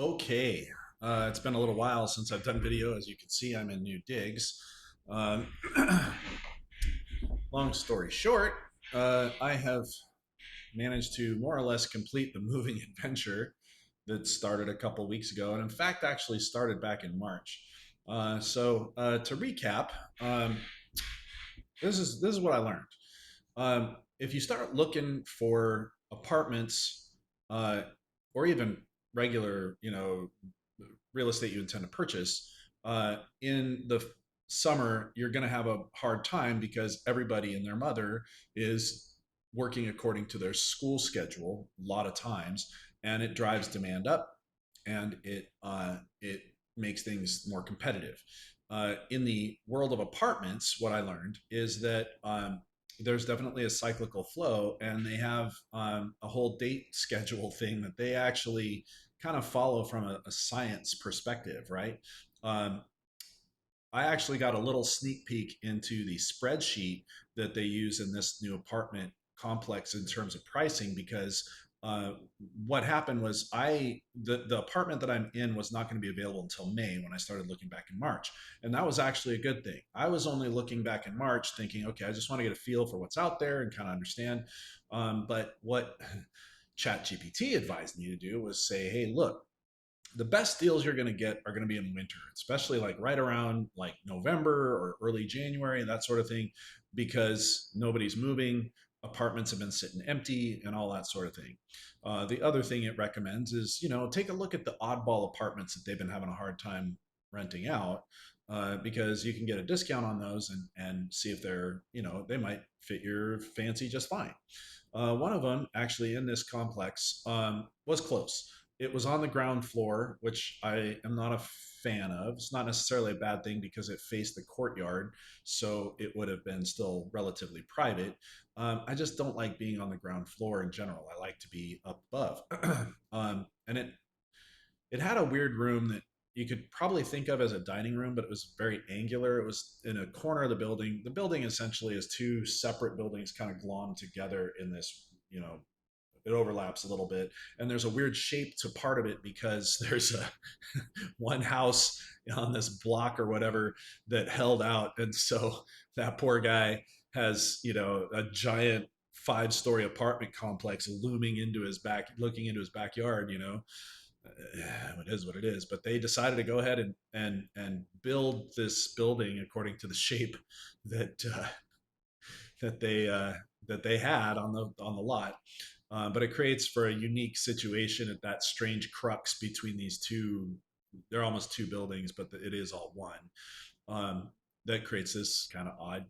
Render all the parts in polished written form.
Okay, it's been a little while since I've done video. As you can see, I'm in new digs. Um, long story short, I have managed to more or less complete the moving adventure that started a couple weeks ago, and in fact, actually started back in March. To recap, um, this is what I learned. If you start looking for apartments, uh, or even regular, real estate you intend to purchase, in the summer, you're going to have a hard time because everybody and their mother is working according to their school schedule a lot of times, and it drives demand up, and it makes things more competitive. In the world of apartments, what I learned is that there's definitely a cyclical flow, and they have a whole date schedule thing that they actually kind of follow from a science perspective, right? Um, I actually got a little sneak peek into the spreadsheet that they use in this new apartment complex in terms of pricing because uh, what happened was the apartment that I'm in was not going to be available until May when I started looking back in March, and that was actually a good thing. I was only looking back in March, thinking, okay, I just want to get a feel for what's out there and kind of understand. But what ChatGPT advised me to do was say, hey, look, the best deals you're going to get are going to be in winter, especially like right around like November or early January, that sort of thing, because nobody's moving, apartments have been sitting empty, and all that sort of thing. The other thing it recommends is, take a look at the oddball apartments that they've been having a hard time renting out. Because you can get a discount on those and see if they might fit your fancy just fine. One of them, actually, in this complex, was close. It was on the ground floor, which I am not a fan of. It's not necessarily a bad thing because it faced the courtyard, so it would have been still relatively private. I just don't like being on the ground floor in general. I like to be up above. And it had a weird room that you could probably think of as a dining room, but it was very angular. It was in a corner of the building. The building essentially is two separate buildings kind of glommed together in this, it overlaps a little bit, and there's a weird shape to part of it because there's a one house on this block or whatever that held out, and so that poor guy has a giant 5-story apartment complex looming into his looking into his backyard. It is what it is. But they decided to go ahead and build this building according to the shape that that they uh, that they had on the lot. But it creates for a unique situation at that strange crux between these two. They're almost two buildings, but it is all one. That creates this kind of odd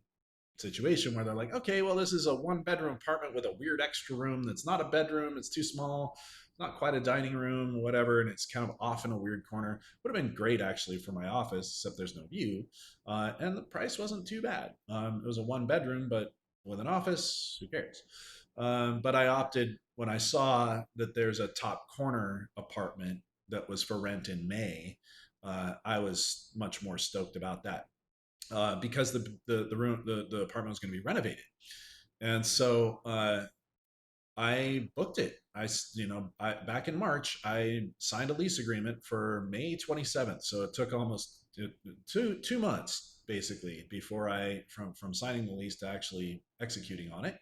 situation where they're like, okay, well, this is a 1-bedroom apartment with a weird extra room that's not a bedroom, it's too small, it's not quite a dining room, whatever, and it's kind of off in a weird corner. Would have been great actually for my office, except there's no view, and the price wasn't too bad. It was a 1-bedroom, but with an office, who cares? But I opted when I saw that there's a top corner apartment that was for rent in May. I was much more stoked about that because the apartment was going to be renovated, and so I booked it. Back in March, I signed a lease agreement for May 27th. So it took almost two months basically before from signing the lease to actually executing on it.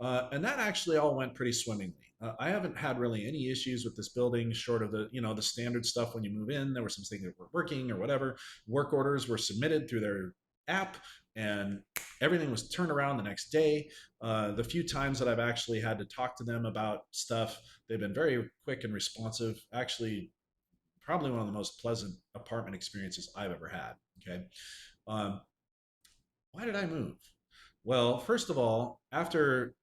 And that actually all went pretty swimmingly. I haven't had really any issues with this building, short of the standard stuff when you move in. There were some things that weren't working or whatever. Work orders were submitted through their app, and everything was turned around the next day. The few times that I've actually had to talk to them about stuff, they've been very quick and responsive. Actually, probably one of the most pleasant apartment experiences I've ever had. Okay. Um, why did I move? Well, first of all, after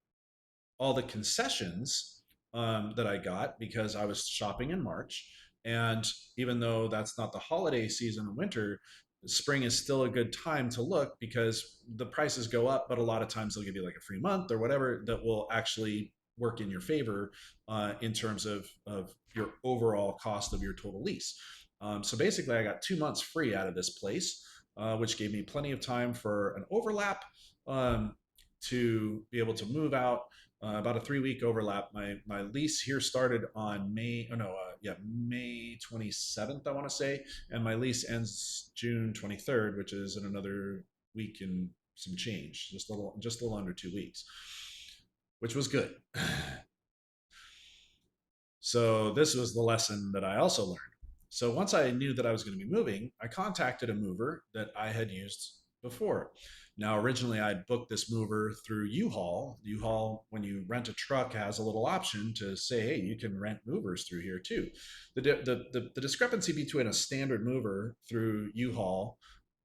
all the concessions that I got because I was shopping in March. And even though that's not the holiday season in winter, spring is still a good time to look because the prices go up, but a lot of times they'll give you like a free month or whatever that will actually work in your favor in terms of your overall cost of your total lease. So basically, I got 2 months free out of this place, which gave me plenty of time for an overlap, to be able to move out about a 3 week overlap. My lease here started on May. Oh no, yeah, May 27th, I want to say, and my lease ends June 23rd, which is in another week and some change, just a little under 2 weeks, which was good. So this was the lesson that I also learned. So once I knew that I was going to be moving, I contacted a mover that I had used before. Now, originally I'd booked this mover through U-Haul. U-Haul, when you rent a truck, has a little option to say, hey, you can rent movers through here too. The discrepancy between a standard mover through U-Haul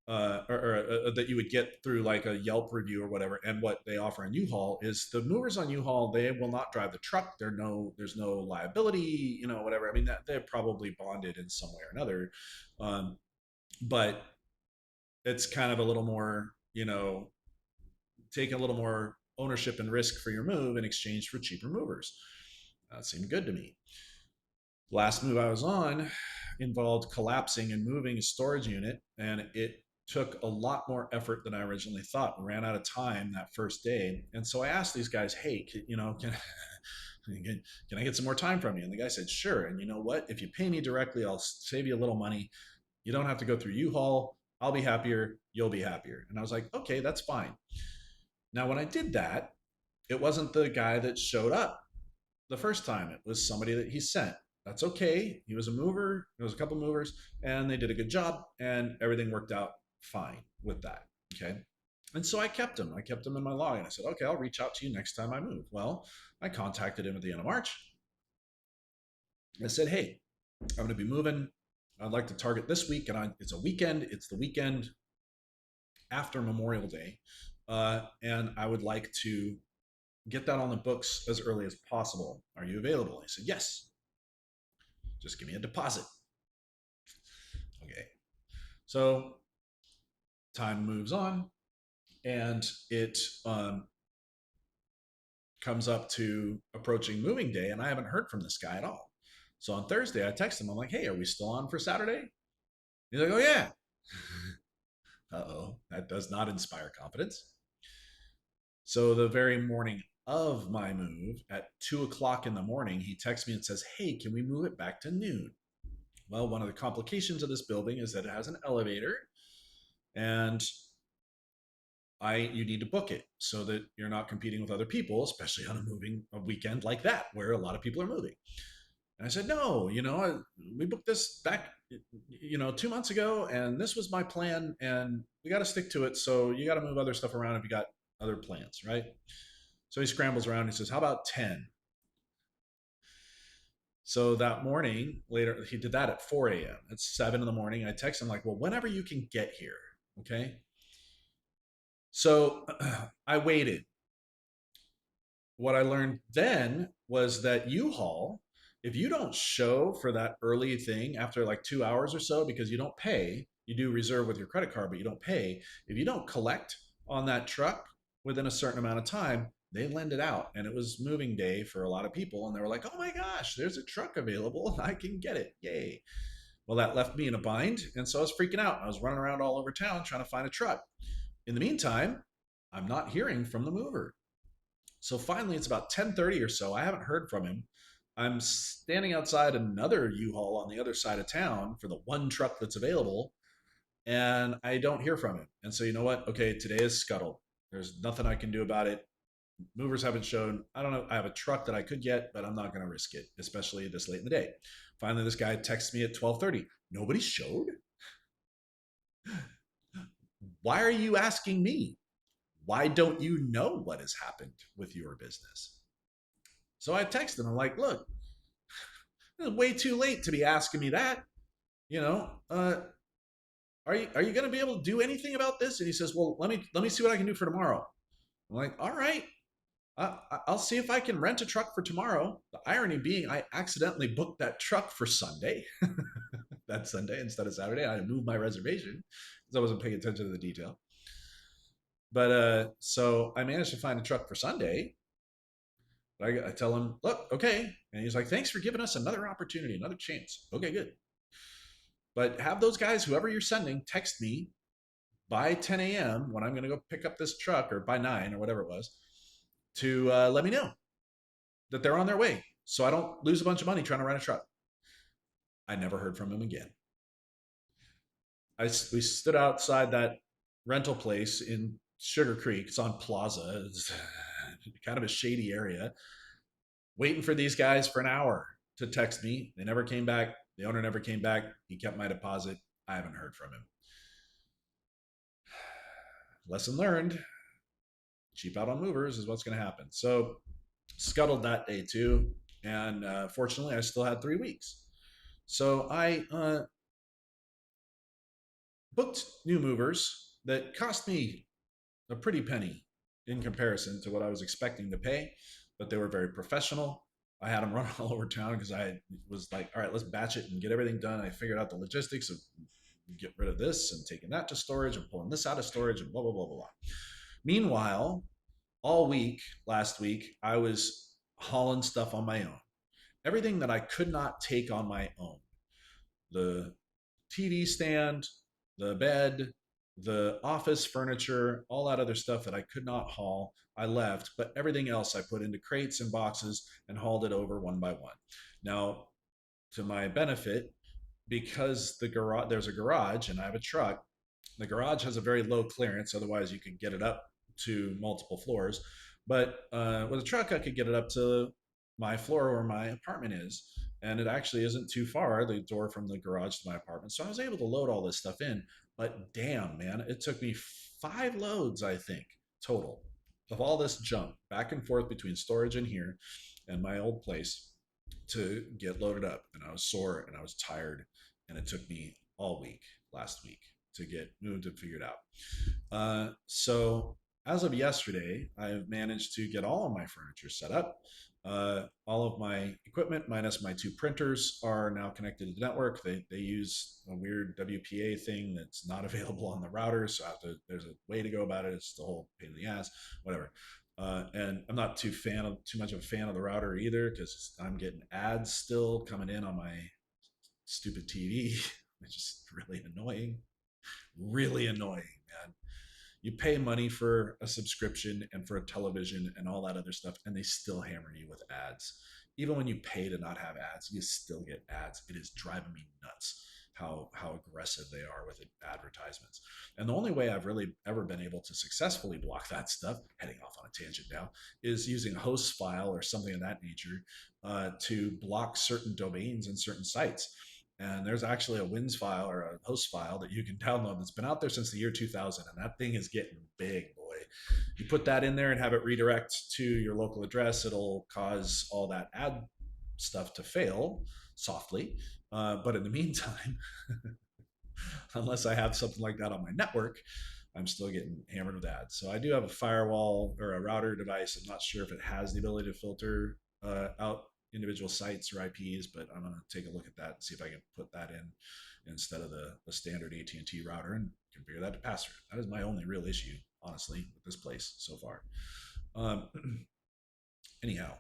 that you would get through like a Yelp review or whatever, and what they offer in U-Haul is the movers on U-Haul, they will not drive the truck. There's no liability, whatever. I mean, that they're probably bonded in some way or another, but it's kind of a little more, taking a little more ownership and risk for your move in exchange for cheaper movers. That seemed good to me. Last move I was on involved collapsing and moving a storage unit, and it took a lot more effort than I originally thought. We ran out of time that first day, and so I asked these guys, "Hey, can I get some more time from you?" And the guy said, "Sure." And you know what? If you pay me directly, I'll save you a little money. You don't have to go through U-Haul. I'll be happier. You'll be happier. And I was like, "Okay, that's fine." Now, when I did that, it wasn't the guy that showed up the first time. It was somebody that he sent. That's okay. He was a mover. There was a couple movers, and they did a good job, and everything worked out fine with that. Okay. And so I kept him. I kept him in my log, and I said, okay, I'll reach out to you next time I move. Well, I contacted him at the end of March. I said, hey, I'm going to be moving. I'd like to target this week, and it's a weekend. It's the weekend after Memorial Day, and I would like to get that on the books as early as possible. Are you available? He said, yes. Just give me a deposit. Okay. So time moves on, and it comes up to approaching moving day, and I haven't heard from this guy at all. So on Thursday, I text him. I'm like, hey, are we still on for Saturday? He's like, oh, yeah. Uh-oh, that does not inspire confidence. So the very morning of my move at 2 o'clock in the morning, he texts me and says, hey, can we move it back to noon? Well, one of the complications of this building is that it has an elevator, and you need to book it so that you're not competing with other people, especially on a weekend like that where a lot of people are moving. And I said, no, we booked this back, 2 months ago, and this was my plan, and we got to stick to it. So you got to move other stuff around if you got other plans, right? So he scrambles around. And he says, how about 10? So that morning, later, he did that at 4 a.m. It's 7 in the morning. I text him like, well, whenever you can get here, okay? So I waited. What I learned then was that U-Haul, if you don't show for that early thing after like 2 hours or so, because you don't pay, you do reserve with your credit card, but you don't pay. If you don't collect on that truck within a certain amount of time, they lend it out. And it was moving day for a lot of people. And they were like, oh my gosh, there's a truck available. I can get it. Yay. Well, that left me in a bind. And so I was freaking out. I was running around all over town trying to find a truck. In the meantime, I'm not hearing from the mover. So finally, it's about 10:30 or so. I haven't heard from him. I'm standing outside another U-Haul on the other side of town for the one truck that's available, and I don't hear from him. And so you know what? Okay, today is scuttled. There's nothing I can do about it. Movers haven't shown. I don't know. I have a truck that I could get, but I'm not going to risk it, especially this late in the day. Finally, this guy texts me at 12:30. Nobody showed? Why are you asking me? Why don't you know what has happened with your business? So I texted him. I'm like, look, it's way too late to be asking me that. Are you going to be able to do anything about this? And he says, well, let me see what I can do for tomorrow. I'm like, all right, I'll see if I can rent a truck for tomorrow. The irony being, I accidentally booked that truck for Sunday. That Sunday instead of Saturday. I moved my reservation because I wasn't paying attention to the detail. But so I managed to find a truck for Sunday. I tell him, look, okay. And he's like, thanks for giving us another opportunity, another chance. Okay, good. But have those guys, whoever you're sending, text me by 10 a.m. when I'm going to go pick up this truck, or by 9 or whatever it was, to let me know. that they're on their way, so I don't lose a bunch of money trying to rent a truck. I never heard from him again. We stood outside that rental place in Sugar Creek. It's on Plaza. It's kind of a shady area. Waiting for these guys for an hour to text me. They never came back. The owner never came back. He kept my deposit. I haven't heard from him. Lesson learned. Cheap out on movers is what's going to happen. So scuttled that day too. And fortunately, I still had 3 weeks. So I booked new movers that cost me a pretty penny in comparison to what I was expecting to pay, but they were very professional. I had them run all over town because I was like, all right, let's batch it and get everything done. I figured out the logistics of get rid of this and taking that to storage and pulling this out of storage and blah, blah, blah, blah, blah. Meanwhile, all week, last week, I was hauling stuff on my own. Everything that I could not take on my own. The TV stand, the bed, the office furniture, all that other stuff that I could not haul, I left, but everything else I put into crates and boxes and hauled it over one by one. Now, to my benefit, because there's a garage and I have a truck, the garage has a very low clearance, otherwise you could get it up to multiple floors. But with a truck, I could get it up to my floor where my apartment is. And it actually isn't too far, the door from the garage to my apartment. So I was able to load all this stuff in. But damn, man, it took me 5 loads, I think, total of all this junk back and forth between storage in here and my old place to get loaded up. And I was sore and I was tired. And it took me all week last week to get moved and figured out. So as of yesterday, I have managed to get all of my furniture set up. All of my equipment, minus my 2 printers, are now connected to the network. They use a weird WPA thing that's not available on the router, so there's a way to go about it. It's the whole pain in the ass, whatever. And I'm not too much of a fan of the router either, because I'm getting ads still coming in on my stupid TV, which is really annoying. Really annoying, man. You pay money for a subscription and for a television and all that other stuff, and they still hammer you with ads. Even when you pay to not have ads, you still get ads. It is driving me nuts how aggressive they are with advertisements. And the only way I've really ever been able to successfully block that stuff, heading off on a tangent now, is using a host file or something of that nature to block certain domains and certain sites. And there's actually a WINS file or a host file that you can download that's been out there since the year 2000. And that thing is getting big, boy. You put that in there and have it redirect to your local address, it'll cause all that ad stuff to fail softly. But in the meantime, unless I have something like that on my network, I'm still getting hammered with ads. So I do have a firewall or a router device. I'm not sure if it has the ability to filter out individual sites or IPs, but I'm going to take a look at that and see if I can put that in instead of the standard AT&T router and configure that to pass through. That is my only real issue, honestly, with this place so far. Anyhow,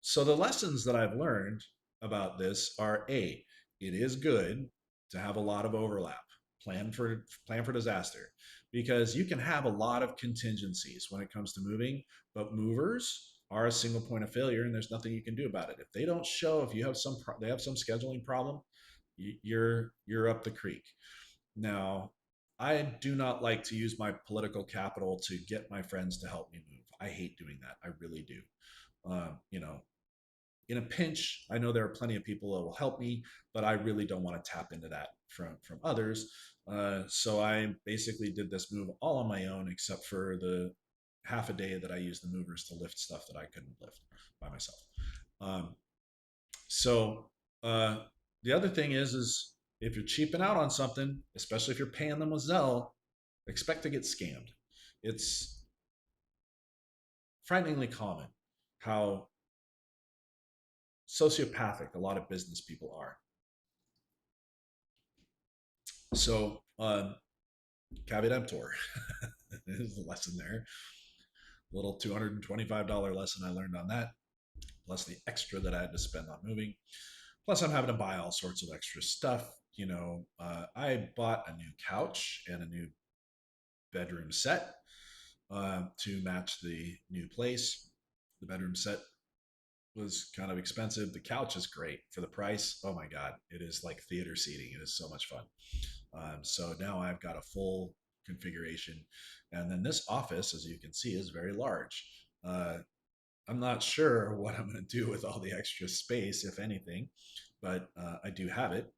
so the lessons that I've learned about this are A, it is good to have a lot of overlap. Plan for disaster, because you can have a lot of contingencies when it comes to moving, but movers are a single point of failure, and there's nothing you can do about it. If they don't show, if you have they have some scheduling problem, you're up the creek. Now, I do not like to use my political capital to get my friends to help me move. I hate doing that. I really do. You know, in a pinch, I know there are plenty of people that will help me, but I really don't want to tap into that from others. So I basically did this move all on my own, except for the half a day that I used the movers to lift stuff that I couldn't lift by myself. Um, so the other thing is if you're cheaping out on something, especially if you're paying them with Zelle, expect to get scammed. It's frighteningly common how sociopathic a lot of business people are. So, caveat emptor is the lesson there. Little $225 lesson I learned on that, plus the extra that I had to spend on moving. Plus, I'm having to buy all sorts of extra stuff. I bought a new couch and a new bedroom set. to match the new place. The bedroom set was kind of expensive. The couch is great for the price. Oh my God, it is like theater seating. It is so much fun. So now I've got a full configuration. And then this office, as you can see, is very large. Uh, I'm not sure what I'm going to do with all the extra space, if anything, but I do have it.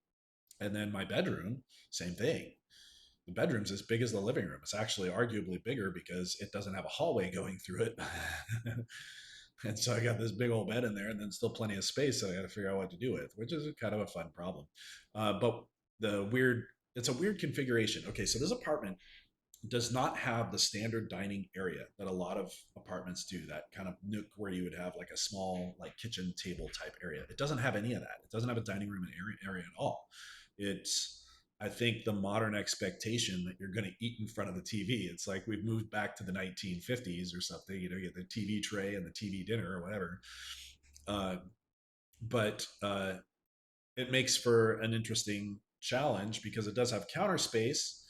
And then my bedroom, same thing. The bedroom's as big as the living room. It's actually arguably bigger because it doesn't have a hallway going through it. And so I got this big old bed in there, and then still plenty of space that I got to figure out what to do with, which is kind of a fun problem. But the weird, it's a weird configuration. Okay, so this apartment does not have the standard dining area that a lot of apartments do, that kind of nook where you would have like a small like kitchen table type area. It doesn't have any of that. It doesn't have a dining room area at all. It's, I think, the modern expectation that you're going to eat in front of the TV. It's like we've moved back to the 1950s or something. You get the TV tray and the TV dinner or whatever. Uh, but it makes for an interesting challenge because it does have counter space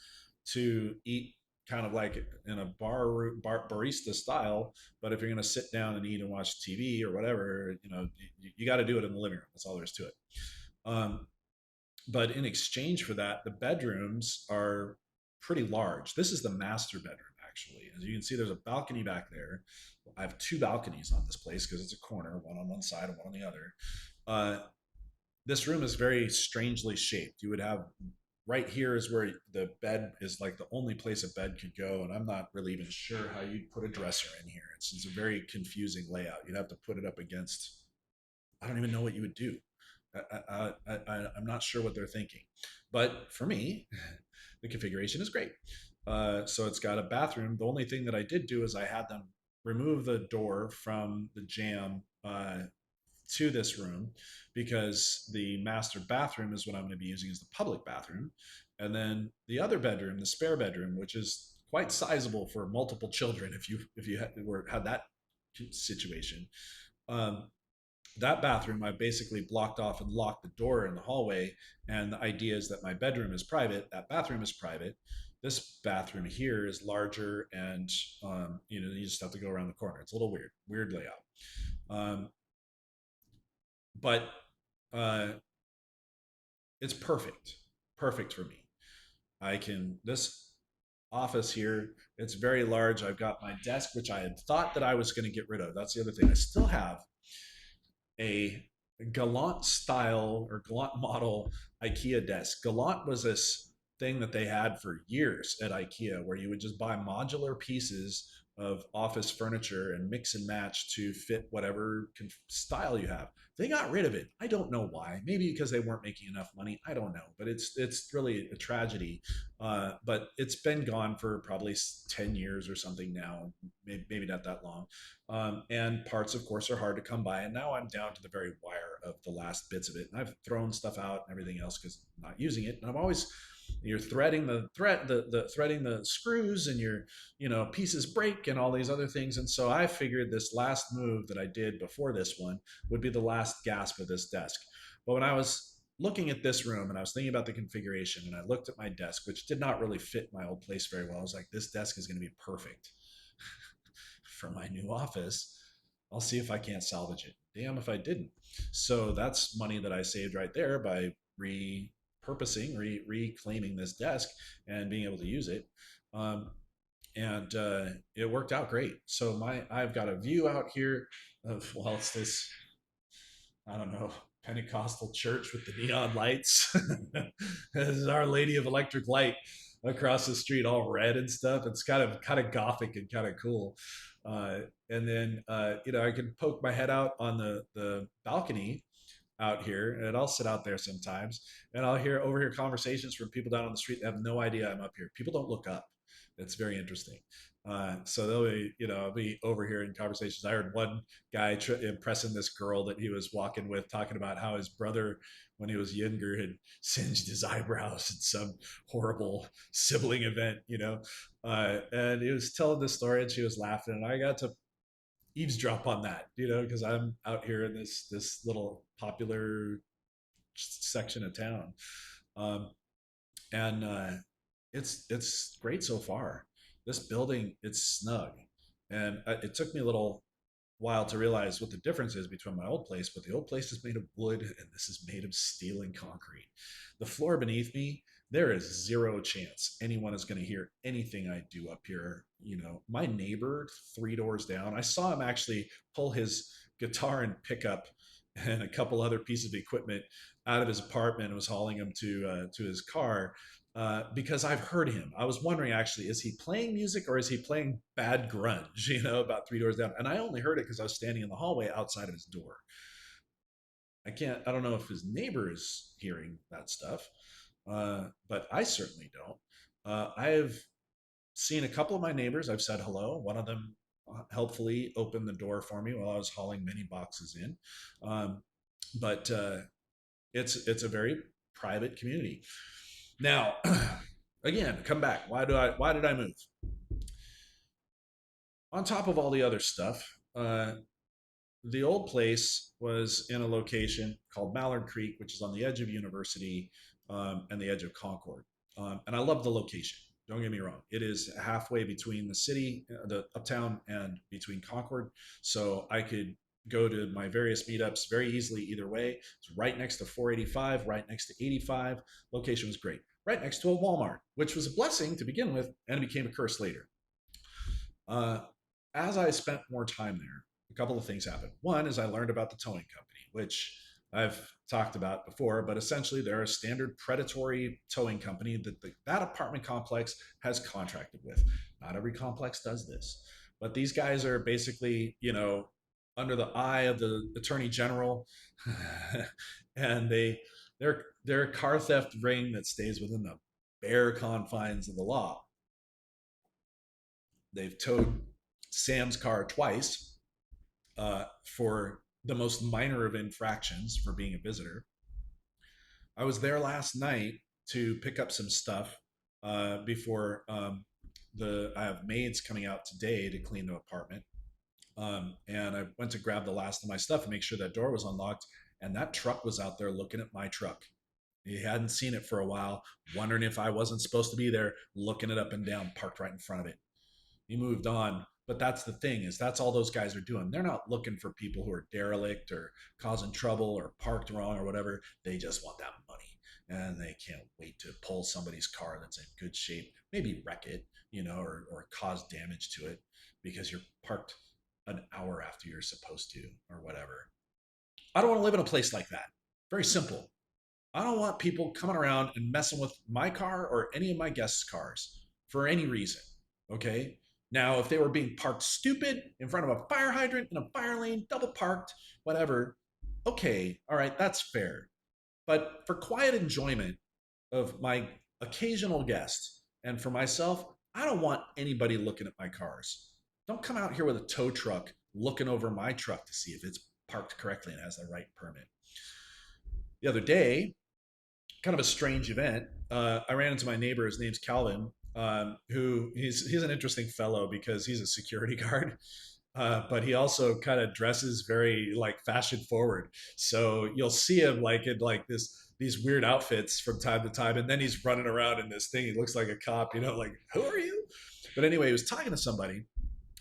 to eat kind of like in a barista style. But if you're going to sit down and eat and watch TV or whatever, you got to do it in the living room. That's all there is to it. Um, but in exchange for that, the bedrooms are pretty large. This is the master bedroom, actually. As you can see, there's a balcony back there. I have two balconies on this place because it's a corner, one on one side and one on the other. This room is very strangely shaped. You would have right here is where the bed is like the only place a bed could go, and I'm not really even sure how you'd put a dresser in here. It's a very confusing layout. You'd have to put it up against. I don't even know what you would do. I'm not sure what they're thinking, but for me, the configuration is great. So it's got a bathroom. The only thing that I did do is I had them remove the door from the jamb to this room because the master bathroom is what I'm going to be using as the public bathroom. And then the other bedroom, the spare bedroom, which is quite sizable for multiple children if you had that situation. Um, that bathroom I basically blocked off and locked the door in the hallway. And the idea is that my bedroom is private, that bathroom is private. This bathroom here is larger, and you just have to go around the corner. It's a little weird layout. Um, but uh, it's perfect for me. I can this office here. It's very large. I've got my desk, which I had thought that I was going to get rid of. That's the other thing. I still have a Galant style or Galant model IKEA desk. Galant was this thing that they had for years at IKEA where you would just buy modular pieces of office furniture and mix and match to fit whatever style you have. They got rid of it. I don't know why. Maybe because they weren't making enough money. I don't know. But it's really a tragedy. But it's been gone for probably 10 years or something now. Maybe not that long. And parts, of course, are hard to come by. And now I'm down to the very wire of the last bits of it. And I've thrown stuff out and everything else because I'm not using it. And I'm always you're threading the threading the screws, and pieces break and all these other things. And so I figured this last move that I did before this one would be the last gasp of this desk. But when I was looking at this room and I was thinking about the configuration, and I looked at my desk, which did not really fit my old place very well, I was like, this desk is going to be perfect for my new office. I'll see if I can't salvage it. Damn if I didn't. So that's money that I saved right there by repurposing, reclaiming this desk and being able to use it. And it worked out great. So I've got a view out here of, well, it's this, I don't know, Pentecostal church with the neon lights. This is Our Lady of Electric Light across the street, all red and stuff. It's kind of gothic and kind of cool. And then I can poke my head out on the balcony out here, and I'll sit out there sometimes, and I'll overhear conversations from people down on the street that have no idea I'm up here. People don't look up. It's very interesting. So I'll be overhearing conversations. I heard one guy impressing this girl that he was walking with, talking about how his brother, when he was younger, had singed his eyebrows in some horrible sibling event. And he was telling this story, and she was laughing, and I got to eavesdrop on that, because I'm out here in this little popular section of town. Um, and it's great so far. this building, it's snug. And it took me a little while to realize what the difference is between my old place, but the old place is made of wood and this is made of steel and concrete. The floor beneath me, there is zero chance anyone is going to hear anything I do up here. You know, my neighbor 3 doors down, I saw him actually pull his guitar and pickup and a couple other pieces of equipment out of his apartment and was hauling them to his car because I've heard him. I was wondering actually, is he playing music or is he playing bad grunge? You know, about 3 doors down, and I only heard it because I was standing in the hallway outside of his door. I can't. I don't know if his neighbor is hearing that stuff, but I certainly don't. I have seen a couple of my neighbors. I've said hello. One of them helpfully opened the door for me while I was hauling many boxes in. But it's a very private community. Now, again, come back. Why did I move? On top of all the other stuff, the old place was in a location called Mallard Creek, which is on the edge of University and the edge of Concord. And I love the location. Don't get me wrong. It is halfway between the city, the uptown, and between Concord. So I could go to my various meetups very easily either way. It's right next to 485, right next to 85. Location was great. Right next to a Walmart, which was a blessing to begin with, and it became a curse later. Uh, as I spent more time there, a couple of things happened. One is I learned about the towing company, which I've talked about before, but essentially they're a standard predatory towing company that that apartment complex has contracted with. Not every complex does this, but these guys are basically, you know, under the eye of the attorney general, and they're a car theft ring that stays within the bare confines of the law. They've towed Sam's car twice for the most minor of infractions for being a visitor. I was there last night to pick up some stuff before the I have maids coming out today to clean the apartment. And I went to grab the last of my stuff and make sure that door was unlocked. And that truck was out there looking at my truck. He hadn't seen it for a while, wondering if I wasn't supposed to be there, looking it up and down, parked right in front of it. He moved on. But that's the thing, is that's all those guys are doing. They're not looking for people who are derelict or causing trouble or parked wrong or whatever. They just want that money. And they can't wait to pull somebody's car that's in good shape, maybe wreck it, you know, or cause damage to it because you're parked an hour after you're supposed to or whatever. I don't want to live in a place like that. Very simple. I don't want people coming around and messing with my car or any of my guests' cars for any reason. Okay. Now, if they were being parked stupid in front of a fire hydrant in a fire lane, double parked, whatever, okay, all right, that's fair. But for quiet enjoyment of my occasional guests and for myself, I don't want anybody looking at my cars. Don't come out here with a tow truck looking over my truck to see if it's parked correctly and has the right permit. The other day, kind of a strange event. I ran into my neighbor. His name's Calvin, who he's an interesting fellow because he's a security guard, but he also kind of dresses very like fashion forward. So you'll see him like in like these weird outfits from time to time, and then he's running around in this thing. He looks like a cop, you know, like who are you? But anyway, he was talking to somebody,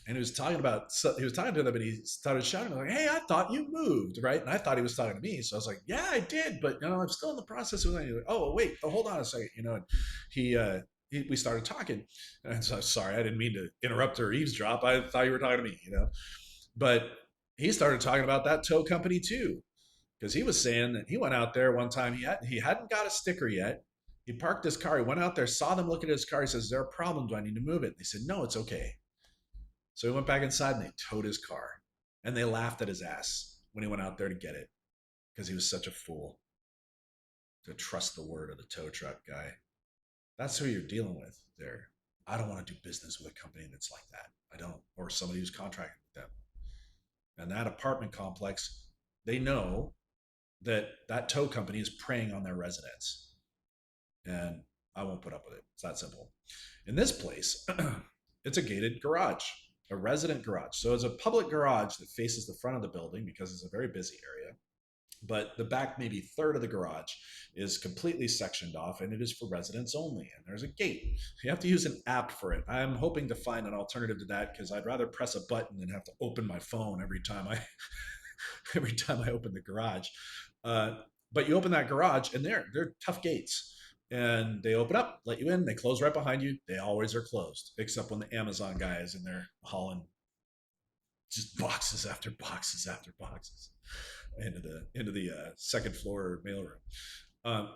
and he was talking to them, and he started shouting like, "Hey, I thought you moved, right?" And I thought he was talking to me, so I was like, "Yeah, I did, but you know, I'm still in the process of." Like, oh, wait, oh, hold on a second, you know. And he, we started talking, and so sorry, I didn't mean to interrupt or eavesdrop. I thought you were talking to me, you know. But he started talking about that tow company too, because he was saying that he went out there one time. He hadn't got a sticker yet. He parked his car. He went out there, saw them looking at his car. He says, "Is there a problem? Do I need to move it?" They said, "No, it's okay." So he went back inside and they towed his car. And they laughed at his ass when he went out there to get it because he was such a fool to trust the word of the tow truck guy. That's who you're dealing with there. I don't want to do business with a company that's like that. I don't. Or somebody who's contracted with them. And that apartment complex, they know that that tow company is preying on their residents. And I won't put up with it. It's that simple. In this place, it's a gated garage, a resident garage. So it's a public garage that faces the front of the building because it's a very busy area. but the back maybe third of the garage is completely sectioned off, and it is for residents only, and there's a gate. You have to use an app for it. I'm hoping to find an alternative to that because I'd rather press a button than have to open my phone every time I every time I open the garage. uh, but you open that garage and they're tough gates, and they open up, let you in, they close right behind you. They always are closed except when the Amazon guy is in there hauling just boxes after boxes after boxes into the second floor mailroom. Um,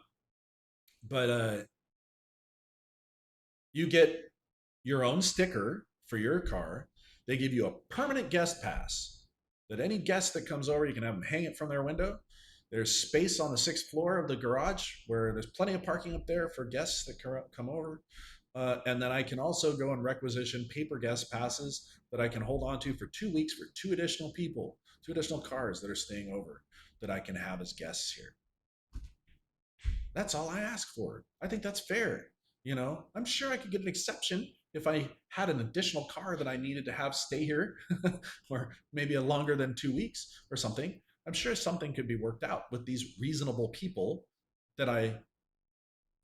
but you get your own sticker for your car. They give you a permanent guest pass that any guest that comes over, you can have them hang it from their window. There's space on the sixth floor of the garage where there's plenty of parking up there for guests that come over. And then I can also go and requisition paper guest passes that I can hold on to for 2 weeks for two additional people, two additional cars that are staying over that I can have as guests here. That's all I ask for. I think that's fair. I'm sure I could get an exception if I had an additional car that I needed to have stay here, or maybe a longer than 2 weeks or something. I'm sure something could be worked out with these reasonable people that I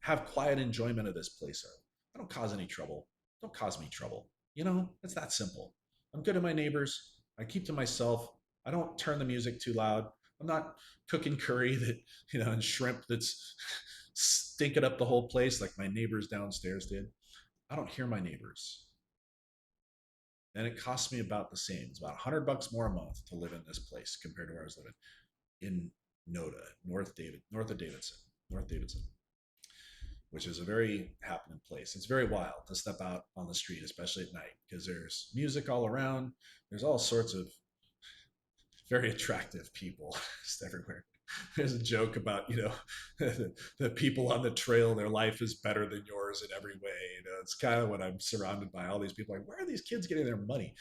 have quiet enjoyment of this place of. I don't cause any trouble. Don't cause me trouble. It's that simple. I'm good to my neighbors. I keep to myself. I don't turn the music too loud. I'm not cooking curry and shrimp that's stinking up the whole place like my neighbors downstairs did. I don't hear my neighbors. And it costs me about the same. It's about $100 more a month to live in this place compared to where I was living in Noda, north of Davidson, North Davidson, which is a very happening place. It's very wild to step out on the street, especially at night, because there's music all around. There's all sorts of very attractive people just everywhere. There's a joke about, the people on the trail, their life is better than yours in every way. It's kind of what I'm surrounded by. All these people, like, where are these kids getting their money?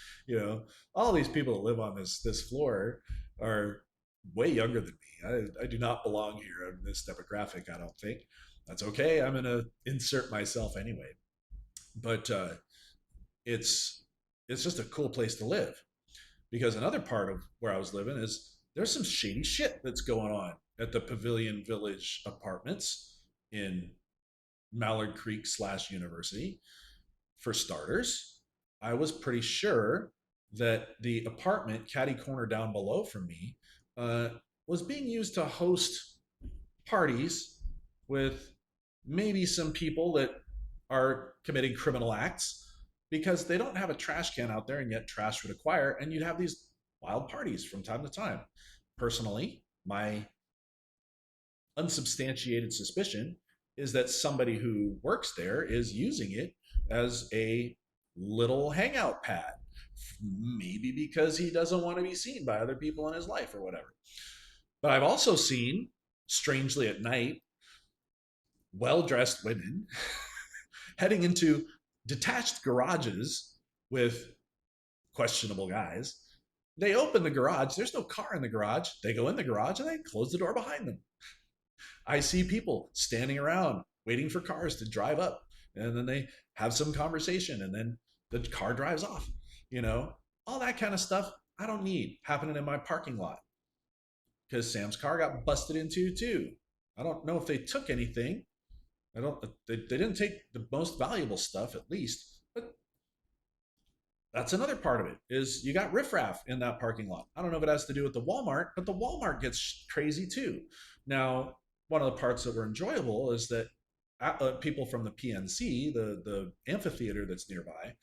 All these people that live on this floor are way younger than me. I do not belong here in this demographic, I don't think. That's okay. I'm going to insert myself anyway. But it's just a cool place to live, because another part of where I was living is there's some shady shit that's going on at the Pavilion Village apartments in Mallard Creek / University. For starters, I was pretty sure that the apartment catty corner down below from me uh, was being used to host parties with maybe some people that are committing criminal acts, because they don't have a trash can out there, and yet trash would acquire, and you'd have these wild parties from time to time. Personally, my unsubstantiated suspicion is that somebody who works there is using it as a little hangout pad, maybe because he doesn't want to be seen by other people in his life or whatever. But I've also seen, strangely at night, well dressed women heading into detached garages with questionable guys. They open the garage, there's no car in the garage. They go in the garage and they close the door behind them. I see people standing around waiting for cars to drive up, and then they have some conversation, and then the car drives off. You know, all that kind of stuff I don't need happening in my parking lot, because Sam's car got busted into too. I don't know if they took anything. I don't. They didn't take the most valuable stuff, at least. But that's another part of it. Is you got riffraff in that parking lot. I don't know if it has to do with the Walmart, but the Walmart gets crazy too. Now, one of the parts that were enjoyable is that people from the PNC, the amphitheater that's nearby,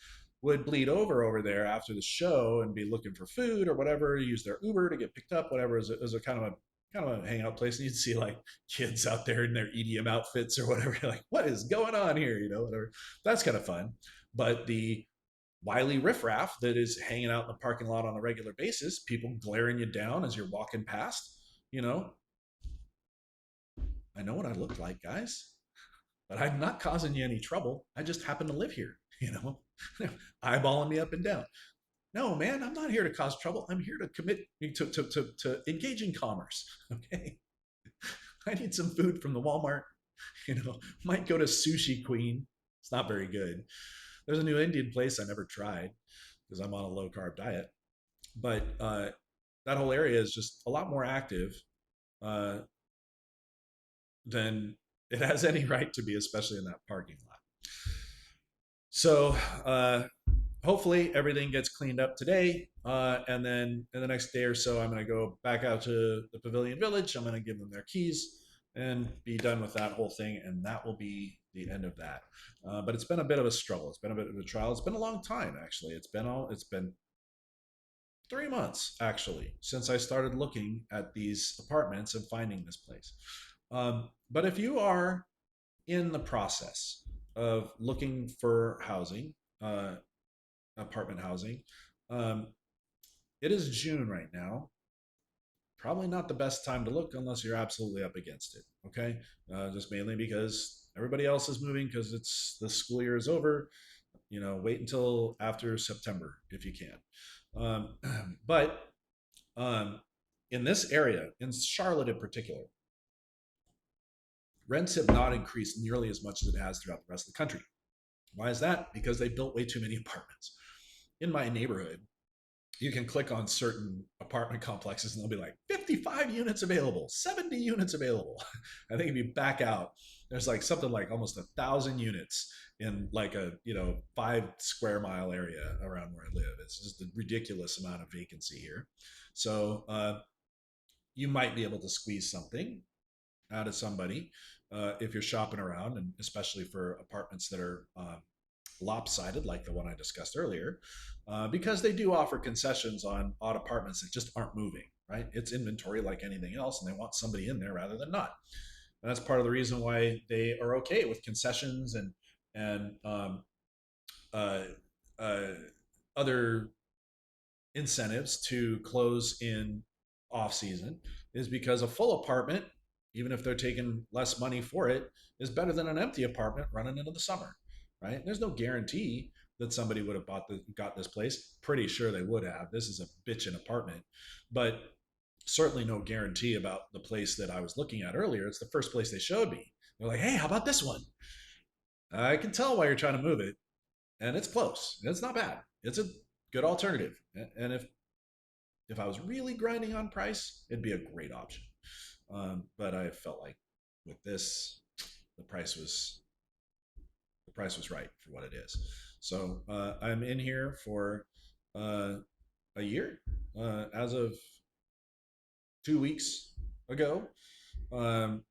would bleed over there after the show and be looking for food or whatever, use their Uber to get picked up, whatever, as a kind of a hangout place. And you'd see like kids out there in their EDM outfits or whatever. You're like, what is going on here? Whatever. That's kind of fun. But the wily riffraff that is hanging out in the parking lot on a regular basis, people glaring you down as you're walking past, you know, I know what I look like, guys, but I'm not causing you any trouble. I just happen to live here, eyeballing me up and down. No, man, I'm not here to cause trouble. I'm here to commit to engage in commerce. Okay. I need some food from the Walmart. Might go to Sushi Queen. It's not very good. There's a new Indian place I never tried because I'm on a low carb diet. But that whole area is just a lot more active. uh, than it has any right to be, especially in that parking lot. So hopefully everything gets cleaned up today, and then in the next day or so, I'm going to go back out to the Pavilion Village. I'm going to give them their keys and be done with that whole thing, and that will be the end of that. But it's been a bit of a struggle. It's been a bit of a trial. It's been a long time, actually. It's been 3 months actually since I started looking at these apartments and finding this place. But if you are in the process of looking for housing, apartment housing, um, it is June right now. Probably not the best time to look unless you're absolutely up against it. Okay, just mainly because everybody else is moving because it's the school year is over. Wait until after September if you can. But in this area, in Charlotte in particular, rents have not increased nearly as much as it has throughout the rest of the country. Why is that? Because they built way too many apartments. In my neighborhood, you can click on certain apartment complexes and they'll be like 55 units available, 70 units available. I think if you back out, there's like something like almost 1,000 units in like a 5 square mile area around where I live. It's just a ridiculous amount of vacancy here. So you might be able to squeeze something out of somebody if you're shopping around, and especially for apartments that are lopsided, like the one I discussed earlier, because they do offer concessions on odd apartments that just aren't moving. Right? It's inventory like anything else, and they want somebody in there rather than not. And that's part of the reason why they are okay with concessions and uh, uh, other incentives to close in off season is because a full apartment, even if they're taking less money for it, is better than an empty apartment running into the summer, right? There's no guarantee that somebody would have got this place. Pretty sure they would have. This is a bitchin' apartment, but certainly no guarantee about the place that I was looking at earlier. It's the first place they showed me. They're like, "Hey, how about this one? I can tell why you're trying to move it, and it's close. It's not bad. It's a good alternative. And if I was really grinding on price, it'd be a great option. But I felt like with this, the price was the price was right for what it is. So I'm in here for uh, a year as of 2 weeks ago, um,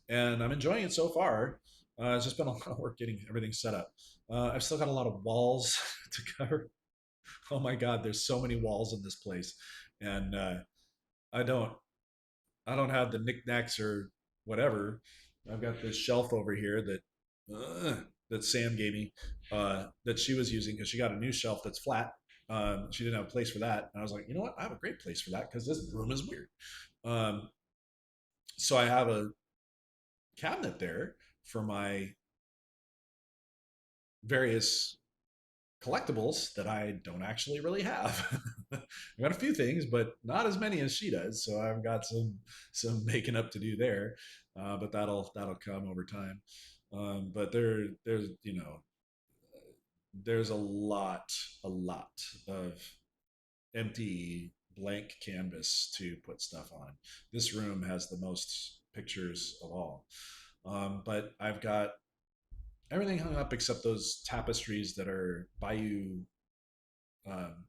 and I'm enjoying it so far. It's just been a lot of work getting everything set up. I've still got a lot of walls to cover. Oh my God, there's so many walls in this place, and I don't I don't have the knickknacks or whatever. I've got this shelf over here that Sam gave me that she was using because she got a new shelf that's flat. She didn't have a place for that, and I was like, you know what? I have a great place for that because this room is weird. Um, so I have a cabinet there for my various collectibles that I don't actually really have. I've got a few things, but not as many as she does. So I've got some making up to do there, but that'll come over time. But there's a lot of empty blank canvas to put stuff on. This room has the most pictures of all, but I've got everything hung up except those tapestries that are um,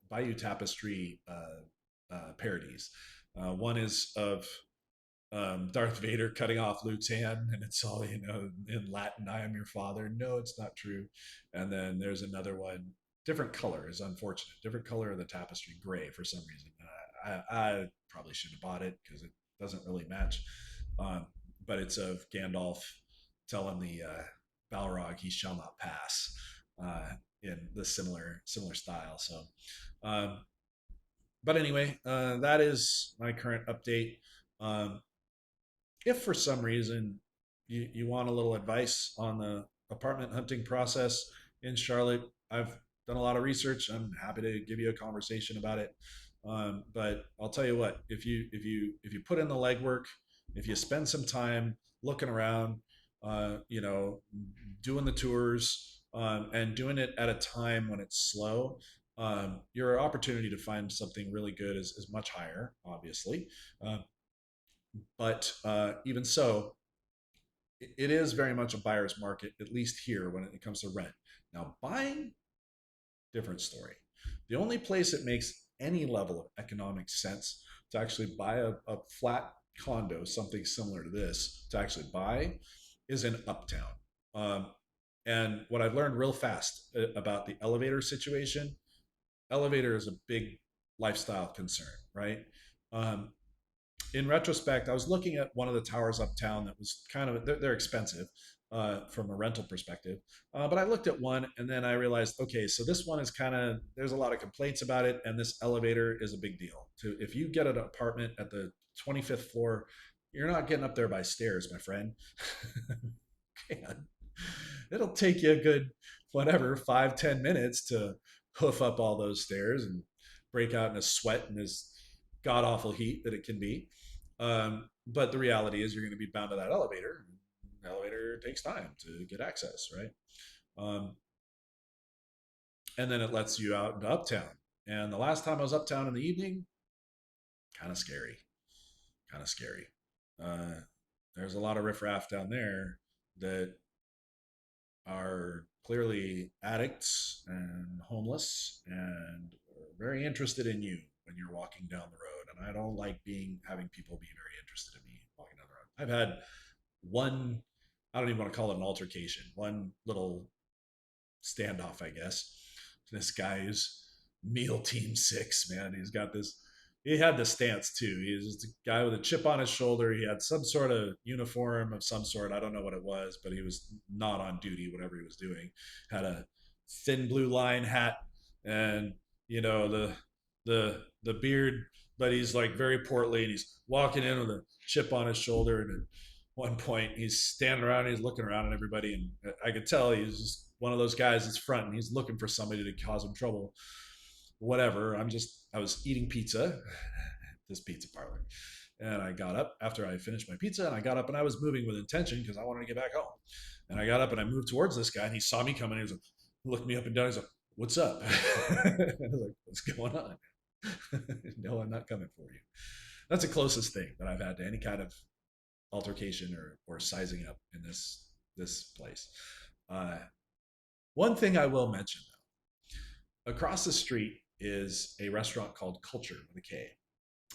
Bayou Tapestry parodies. One is of Darth Vader cutting off Luke's hand, and it's all in Latin. I am your father. No, it's not true. And then there's another one, different color is unfortunate. Different color of the tapestry, gray for some reason. I probably should have bought it because it doesn't really match. Um, but it's of Gandalf telling the Balrog he shall not pass in the similar style. So, um, but anyway, that is my current update. Um, if for some reason you want a little advice on the apartment hunting process in Charlotte, I've done a lot of research. I'm happy to give you a conversation about it. But I'll tell you what, if you put in the legwork, if you spend some time looking around, doing the tours, and doing it at a time when it's slow, your opportunity to find something really good is much higher, obviously. But even so, it is very much a buyer's market, at least here when it comes to rent. Now, buying, different story. The only place it makes any level of economic sense to actually buy a flat condo, something similar to this, to actually buy is in Uptown. Um, and what I've learned real fast about the elevator situation, elevator is a big lifestyle concern, right? Um, in retrospect, I was looking at one of the towers uptown that was kind of they're expensive from a rental perspective, but I looked at one and then I realized, okay, so this one is kind of there's a lot of complaints about it, and this elevator is a big deal. To if you get an apartment at the 25th floor, you're not getting up there by stairs, my friend. Man, it'll take you a good whatever 5-10 minutes to hoof up all those stairs and break out in a sweat and this god awful heat that it can be. But the reality is, you're going to be bound to that elevator. The elevator takes time to get access, right? Um, and then it lets you out into uptown. And the last time I was uptown in the evening, kind of scary, kind of scary. Uh, there's a lot of riffraff down there that are clearly addicts and homeless and very interested in you when you're walking down the road. And I don't like being having people be very interested in me walking down the road. I've had one, I don't even want to call it an altercation, one little standoff, I guess. This guy who's meal team six, man. He's got this. He had the stance too. He was just a guy with a chip on his shoulder. He had some sort of uniform of some sort. I don't know what it was, but he was not on duty, whatever he was doing. Had a thin blue line hat, and you know the beard, but he's like very portly, and he's walking in with a chip on his shoulder. And at one point, he's standing around, and he's looking around at everybody, and I could tell he's just one of those guys that's front, and he's looking for somebody to cause him trouble. Whatever. I was eating pizza at this pizza parlor. And I got up after I finished my pizza, and I got up and I was moving with intention because I wanted to get back home. And I got up and I moved towards this guy, and he saw me coming. He was like, looked me up and down. He's like, "What's up?" I was like, "What's going on?" No, I'm not coming for you. That's the closest thing that I've had to any kind of altercation or sizing up in this place. Uh, One thing I will mention though, across the street is a restaurant called Culture with a K,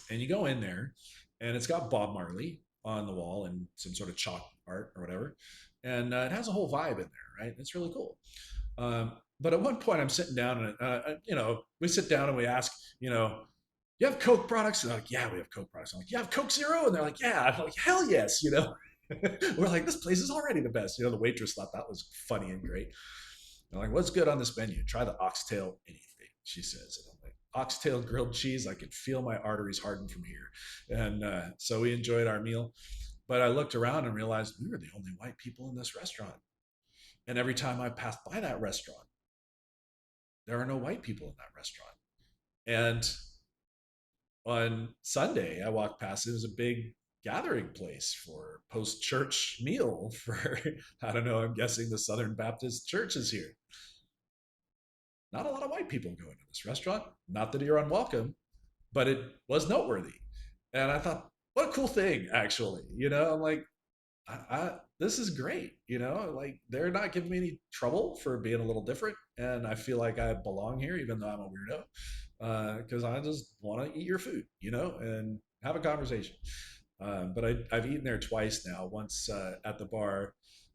and you go in there, and it's got Bob Marley on the wall and some sort of chalk art or whatever, and it has a whole vibe in there, right? It's really cool. But at one point, I'm sitting down, and we sit down and we ask, you have Coke products? And they're like, yeah, we have Coke products. I'm like, you have Coke Zero? And they're like, yeah. I'm like, hell yes, We're like, this place is already the best. The waitress thought that was funny and great. I'm like, what's good on this menu? Try the oxtail anything, she says. And I'm like, oxtail grilled cheese. I could feel my arteries harden from here. And so we enjoyed our meal. But I looked around and realized we were the only white people in this restaurant. And every time I passed by that restaurant, there are no white people in that restaurant. And on Sunday, I walked past. It was a big gathering place for post church meal for, I don't know, I'm guessing the Southern Baptist Church is here. Not a lot of white people go into this restaurant. Not that you're unwelcome, but it was noteworthy. And I thought, what a cool thing, actually. I'm like, this is great. Like they're not giving me any trouble for being a little different. And I feel like I belong here, even though I'm a weirdo, because I just want to eat your food, and have a conversation. But I've eaten there twice now. Once at the bar,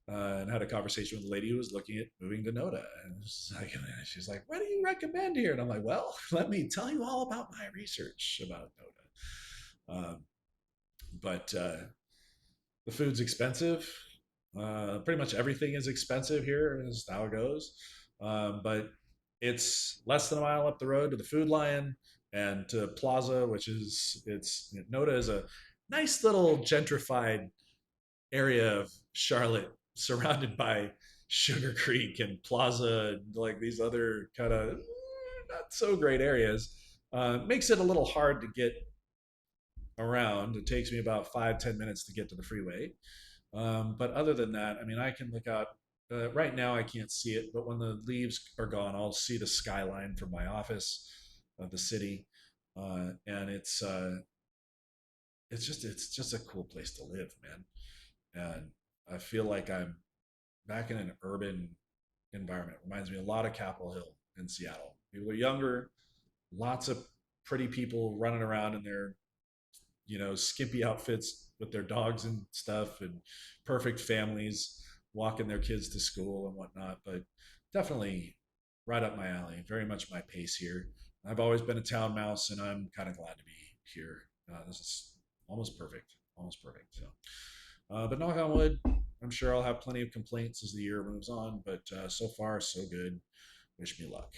and had a conversation with a lady who was looking at moving to Noda, and she's like, "What do you recommend here?" And I'm like, "Well, let me tell you all about my research about Noda." But the food's expensive. Pretty much everything is expensive here. Is how it goes. But it's less than a mile up the road to the Food Lion and to Plaza, which is Noda is a nice little gentrified area of Charlotte, surrounded by Sugar Creek and Plaza, and like these other kind of not so great areas. Makes it a little hard to get around. It takes me about 5-10 minutes to get to the freeway. But other than that, I mean, I can look out. Right now, I can't see it, but when the leaves are gone, I'll see the skyline from my office of the city, and it's just a cool place to live, man. And I feel like I'm back in an urban environment. It reminds me a lot of Capitol Hill in Seattle. People are younger, lots of pretty people running around in their skimpy outfits with their dogs and stuff, and perfect families walking their kids to school and whatnot. But definitely right up my alley. Very much my pace here. I've always been a town mouse, and I'm kind of glad to be here. This is almost perfect, almost perfect. So, but knock on wood, I'm sure I'll have plenty of complaints as the year moves on. But so far, so good. Wish me luck.